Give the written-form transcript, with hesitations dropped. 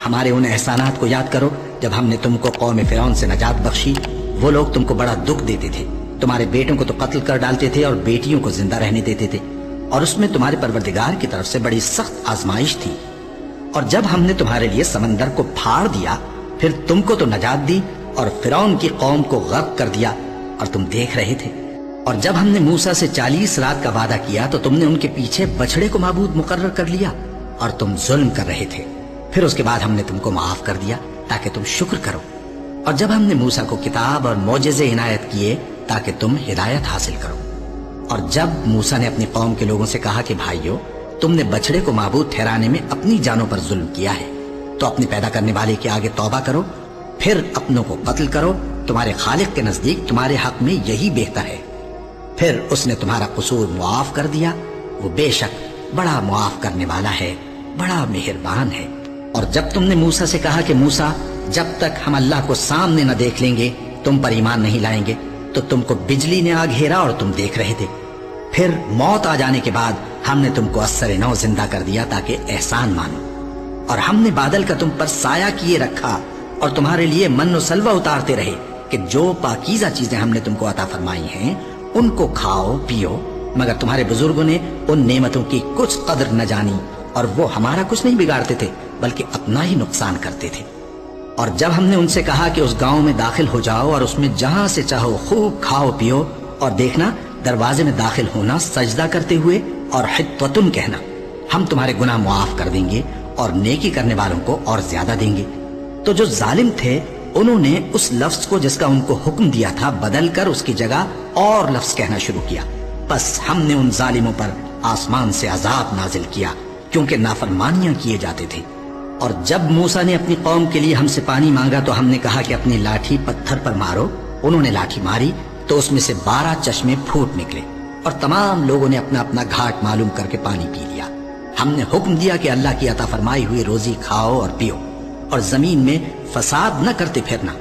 ہمارے ان احسانات کو یاد کرو جب ہم نے تم کو قوم فرعون سے نجات بخشی۔ وہ لوگ تم کو بڑا دکھ دیتے تھے، تمہارے بیٹوں کو تو قتل کر ڈالتے تھے اور بیٹیوں کو زندہ رہنے دیتے تھے، اور اس میں تمہارے پروردگار کی طرف سے بڑی سخت آزمائش تھی۔ اور جب ہم نے تمہارے لیے سمندر کو پھاڑ دیا، پھر تم کو تو نجات دی اور فرعون کی قوم کو غرق کر دیا، اور تم دیکھ رہے تھے۔ اور جب ہم نے موسیٰ سے 40 رات کا وعدہ کیا تو تم نے ان کے پیچھے بچڑے کو معبود مقرر کر لیا اور تم ظلم کر رہے تھے۔ پھر اس کے بعد ہم نے تم کو معاف کر دیا تاکہ تم شکر کرو۔ اور جب ہم نے موسیٰ کو کتاب اور معجزے عنایت کیے تاکہ تم ہدایت حاصل کرو۔ اور جب موسیٰ نے اپنی قوم کے لوگوں سے کہا کہ بھائیو، تم نے بچڑے کو معبود ٹھہرانے میں اپنی جانوں پر ظلم کیا ہے، تو اپنے پیدا کرنے والے کے آگے توبہ کرو، پھر اپنوں کو قتل کرو، تمہارے خالق کے نزدیک تمہارے حق میں یہی بہتر ہے۔ پھر اس نے تمہارا قصور معاف کر دیا، وہ بے شک بڑا معاف کرنے والا ہے، بڑا مہربان ہے۔ اور جب تم نے موسیٰ سے کہا کہ موسیٰ، جب تک ہم اللہ کو سامنے نہ دیکھ لیں گے تم پر ایمان نہیں لائیں گے، تو تم کو بجلی نے آ گھیرا اور تم دیکھ رہے تھے۔ پھر موت آ جانے کے بعد ہم نے تم کو اثر نو زندہ کر دیا تاکہ احسان مانو۔ اور ہم نے بادل کا تم پر سایہ کیے رکھا اور تمہارے لیے من و سلوہ اتارتے رہے کہ جو پاکیزہ چیزیں ہم نے تم کو عطا فرمائی ہیں ان کو کھاؤ پیو، مگر تمہارے بزرگوں نے ان نعمتوں کی کچھ قدر نہ جانی، اور وہ ہمارا کچھ نہیں بگاڑتے تھے بلکہ اپنا ہی نقصان کرتے تھے۔ اور جب ہم نے ان سے کہا کہ اس گاؤں میں داخل ہو جاؤ اور اس میں جہاں سے چاہو خوب کھاؤ پیو، اور دیکھنا دروازے میں داخل ہونا سجدہ کرتے ہوئے اور حطوۃ کہنا، ہم تمہارے گناہ معاف کر دیں گے اور نیکی کرنے والوں کو اور زیادہ دیں گے، تو جو ظالم تھے انہوں نے اس لفظ کو جس کا ان کو حکم دیا تھا بدل کر اس کی جگہ اور لفظ کہنا شروع کیا، بس ہم نے ان ظالموں پر آسمان سے عذاب نازل کیا کیونکہ نافرمانیاں کیے جاتے تھے۔ اور جب موسیٰ نے اپنی قوم کے لیے ہم سے پانی مانگا تو ہم نے کہا کہ اپنی لاٹھی پتھر پر مارو، انہوں نے لاٹھی ماری تو اس میں سے 12 چشمے پھوٹ نکلے، اور تمام لوگوں نے اپنا اپنا گھاٹ معلوم کر کے پانی پی لیا۔ ہم نے حکم دیا کہ اللہ کی عطا فرمائی ہوئی روزی کھاؤ اور پیو، اور زمین میں فساد نہ کرتے پھرنا،